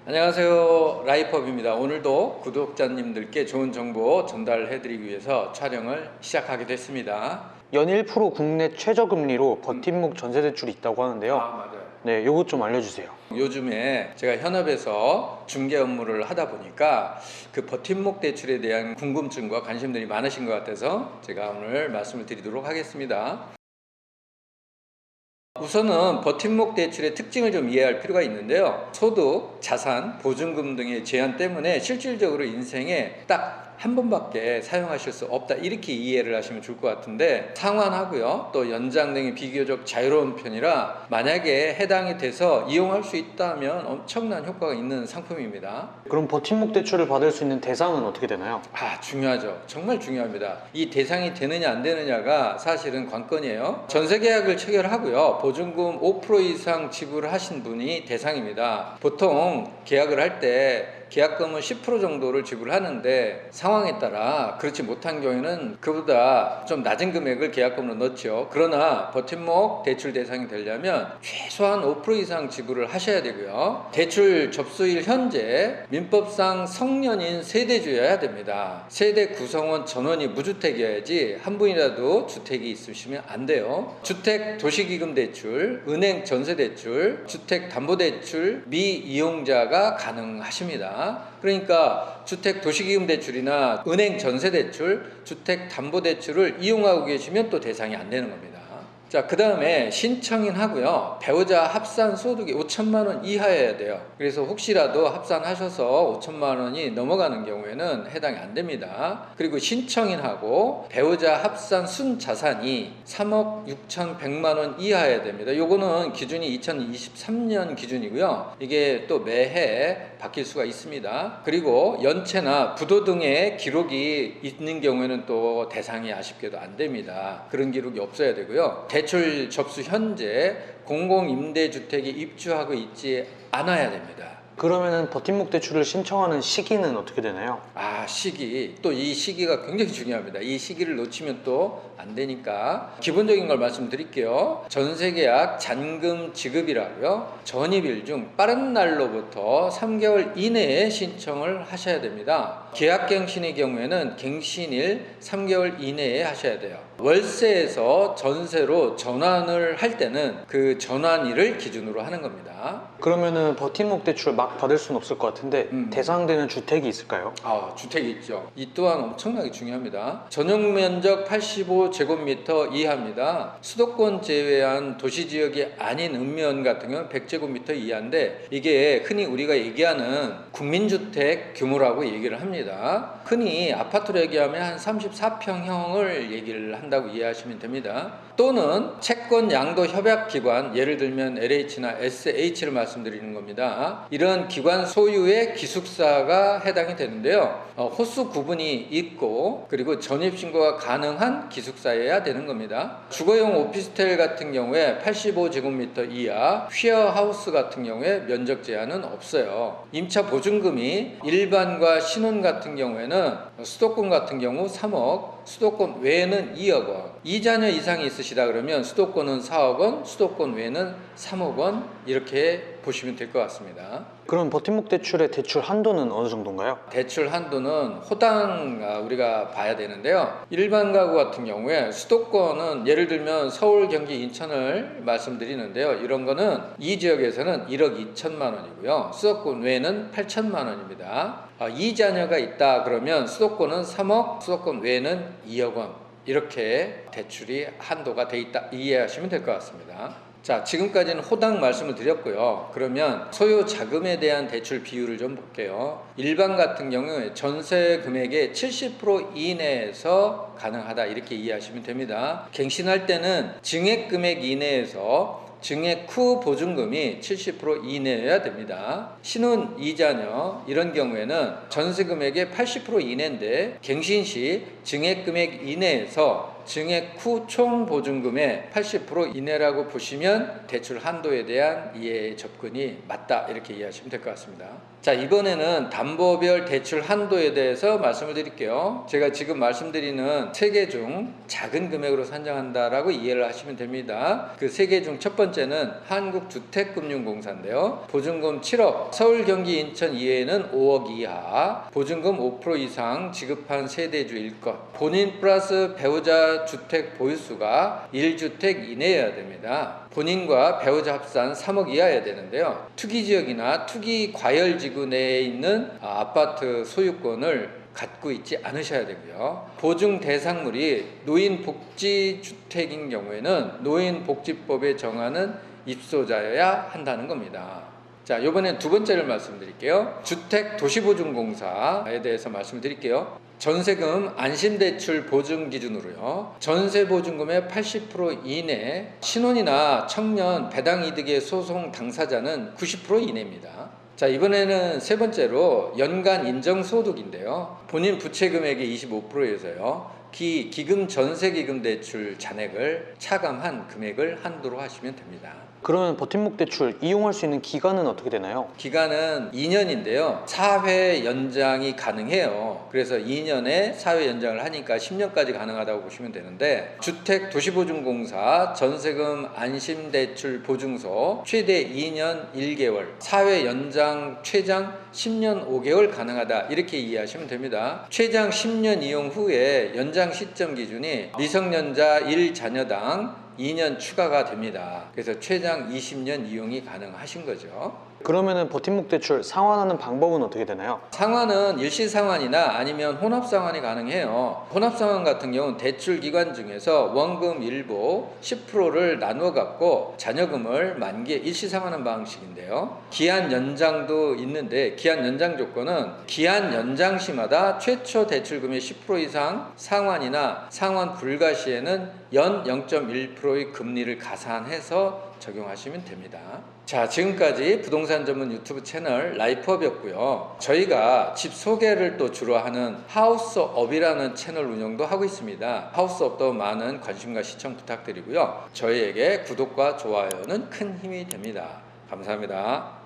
안녕하세요. 라이프업입니다. 오늘도 구독자님들께 좋은 정보 전달해드리기 위해서 촬영을 시작하게 됐습니다. 연일 프로 국내 최저금리로 버팀목 전세대출이 있다고 하는데요. 맞아요. 네, 요것 좀 알려주세요. 요즘에 제가 현업에서 중개 업무를 하다 보니까 그 버팀목 대출에 대한 궁금증과 관심들이 많으신 것 같아서 제가 오늘 말씀을 드리도록 하겠습니다. 우선은 버팀목 대출의 특징을 좀 이해할 필요가 있는데요. 소득, 자산, 보증금 등의 제한 때문에 실질적으로 인생에 딱 한 번밖에 사용하실 수 없다, 이렇게 이해를 하시면 좋을 것 같은데, 상환하고요 또 연장 등이 비교적 자유로운 편이라 만약에 해당이 돼서 이용할 수 있다면 엄청난 효과가 있는 상품입니다. 그럼 버팀목 대출을 받을 수 있는 대상은 어떻게 되나요? 중요하죠. 정말 중요합니다. 이 대상이 되느냐 안 되느냐가 사실은 관건이에요. 전세 계약을 체결하고요 보증금 5% 이상 지불하신 분이 대상입니다. 보통 계약을 할 때 계약금은 10% 정도를 지불하는데 상황에 따라 그렇지 못한 경우에는 그보다 좀 낮은 금액을 계약금으로 넣죠. 그러나 버팀목 대출 대상이 되려면 최소한 5% 이상 지불을 하셔야 되고요. 대출 접수일 현재 민법상 성년인 세대주여야 됩니다. 세대 구성원 전원이 무주택이어야지 한 분이라도 주택이 있으시면 안 돼요. 주택 도시기금 대출, 은행 전세 대출, 주택 담보 대출 미이용자가 가능하십니다. 그러니까 주택 도시기금 대출이나 은행 전세 대출, 주택 담보 대출을 이용하고 계시면 또 대상이 안 되는 겁니다. 자, 그 다음에 신청인 하고요 배우자 합산 소득이 5천만 원 이하여야 돼요. 그래서 혹시라도 합산하셔서 5천만 원이 넘어가는 경우에는 해당이 안 됩니다. 그리고 신청인하고 배우자 합산 순자산이 3억 6,100만 원 이하여야 됩니다. 요거는 기준이 2023년 기준이고요. 이게 또 매해 바뀔 수가 있습니다. 그리고 연체나 부도 등의 기록이 있는 경우에는 또 대상이 아쉽게도 안 됩니다. 그런 기록이 없어야 되고요. 대출 접수 현재 공공임대주택에 입주하고 있지 않아야 됩니다. 그러면은 버팀목 대출을 신청하는 시기는 어떻게 되나요? 시기. 또 이 시기가 굉장히 중요합니다. 이 시기를 놓치면 또 안 되니까 기본적인 걸 말씀드릴게요. 전세계약 잔금 지급이라고요. 전입일 중 빠른 날로부터 3개월 이내에 신청을 하셔야 됩니다. 계약갱신의 경우에는 갱신일 3개월 이내에 하셔야 돼요. 월세에서 전세로 전환을 할 때는 그 전환일을 기준으로 하는 겁니다. 그러면은 버팀목 대출을 막 받을 수는 없을 것 같은데 대상되는 주택이 있을까요? 주택이 있죠. 이 또한 엄청나게 중요합니다. 전용 면적 85제곱미터 이하입니다. 수도권 제외한 도시지역이 아닌 읍면 같은 경우는 100제곱미터 이하인데, 이게 흔히 우리가 얘기하는 국민주택 규모라고 얘기를 합니다. 흔히 아파트로 얘기하면 한 34평형을 얘기를 한다고 이해하시면 됩니다. 또는 채권 양도 협약기관, 예를 들면 LH나 SH를 말씀드리는 겁니다. 이런 기관 소유의 기숙사가 해당이 되는데요. 호수 구분이 있고 그리고 전입신고가 가능한 기숙사여야 되는 겁니다. 주거용 오피스텔 같은 경우에 85제곱미터 이하, 쉐어하우스 같은 경우에 면적 제한은 없어요. 임차 보증금이 일반과 신혼 같은 경우에는 수도권 같은 경우 3억, 수도권 외에는 2억 원, 2자녀 이상이 있으시다 그러면 수도권은 4억 원, 수도권 외에는 3억 원, 이렇게 보시면 될 것 같습니다. 그럼 버팀목 대출의 대출 한도는 어느 정도인가요? 대출 한도는 호당 우리가 봐야 되는데요. 일반 가구 같은 경우에 수도권은 예를 들면 서울, 경기, 인천을 말씀드리는데요. 이런 거는 이 지역에서는 1억 2천만 원이고요. 수도권 외에는 8천만 원입니다. 2자녀가 있다 그러면 수도권은 3억, 수도권 외에는 2억 원, 이렇게 대출이 한도가 돼 있다, 이해하시면 될 것 같습니다. 자, 지금까지는 호당 말씀을 드렸고요. 그러면 소요 자금에 대한 대출 비율을 좀 볼게요. 일반 같은 경우에 전세 금액의 70% 이내에서 가능하다, 이렇게 이해하시면 됩니다. 갱신할 때는 증액 금액 이내에서 증액 후 보증금이 70% 이내여야 됩니다. 신혼 2자녀 이런 경우에는 전세 금액의 80% 이내인데 갱신 시 증액 금액 이내에서 증액 후 총 보증금의 80% 이내라고 보시면 대출 한도에 대한 이해 접근이 맞다, 이렇게 이해하시면 될 것 같습니다. 자, 이번에는 담보별 대출 한도에 대해서 말씀을 드릴게요. 제가 지금 말씀드리는 3개 중 작은 금액으로 산정한다라고 이해를 하시면 됩니다. 그 3개 중 첫 번째는 한국주택금융공사인데요. 보증금 7억, 서울, 경기, 인천 이외에는 5억 이하, 보증금 5% 이상 지급한 세대주 일것, 본인 플러스 배우자 주택 보유수가 1주택 이내여야 됩니다. 본인과 배우자 합산 3억 이하여야 되는데요. 투기지역이나 투기과열지구 내에 있는 아파트 소유권을 갖고 있지 않으셔야 되고요. 보증 대상물이 노인복지주택인 경우에는 노인복지법에 정하는 입소자여야 한다는 겁니다. 자, 이번엔 두 번째를 말씀드릴게요. 주택도시보증공사에 대해서 말씀을 드릴게요. 전세금 안심대출 보증 기준으로요, 전세보증금의 80% 이내, 신혼이나 청년 배당이득의 소송 당사자는 90% 이내입니다. 자, 이번에는 세 번째로 연간 인정소득인데요. 본인 부채금액의 25%에서요, 기금 전세기금 대출 잔액을 차감한 금액을 한도로 하시면 됩니다. 그러면 버팀목 대출 이용할 수 있는 기간은 어떻게 되나요? 기간은 2년인데요. 4회 연장이 가능해요. 그래서 2년에 4회 연장을 하니까 10년까지 가능하다고 보시면 되는데, 주택도시보증공사 전세금 안심대출 보증서 최대 2년 1개월, 4회 연장 최장 10년 5개월 가능하다, 이렇게 이해하시면 됩니다. 최장 10년 이용 후에 연장 시점 기준이 미성년자 1자녀당 2년 추가가 됩니다. 그래서 최장 20년 이용이 가능하신 거죠. 그러면은 버팀목 대출 상환하는 방법은 어떻게 되나요? 상환은 일시상환이나 아니면 혼합상환이 가능해요. 혼합상환 같은 경우는 대출 기간 중에서 원금 일부 10%를 나누어 갖고 자녀금을 만기에 일시상환하는 방식인데요. 기한 연장도 있는데, 기한 연장 조건은 기한 연장 시마다 최초 대출금의 10% 이상 상환이나 상환 불가 시에는 연 0.1%의 금리를 가산해서 적용하시면 됩니다. 자, 지금까지 부동산 전문 유튜브 채널 라이프업이었고요. 저희가 집 소개를 또 주로 하는 하우스업이라는 채널 운영도 하고 있습니다. 하우스업도 많은 관심과 시청 부탁드리고요. 저희에게 구독과 좋아요는 큰 힘이 됩니다. 감사합니다.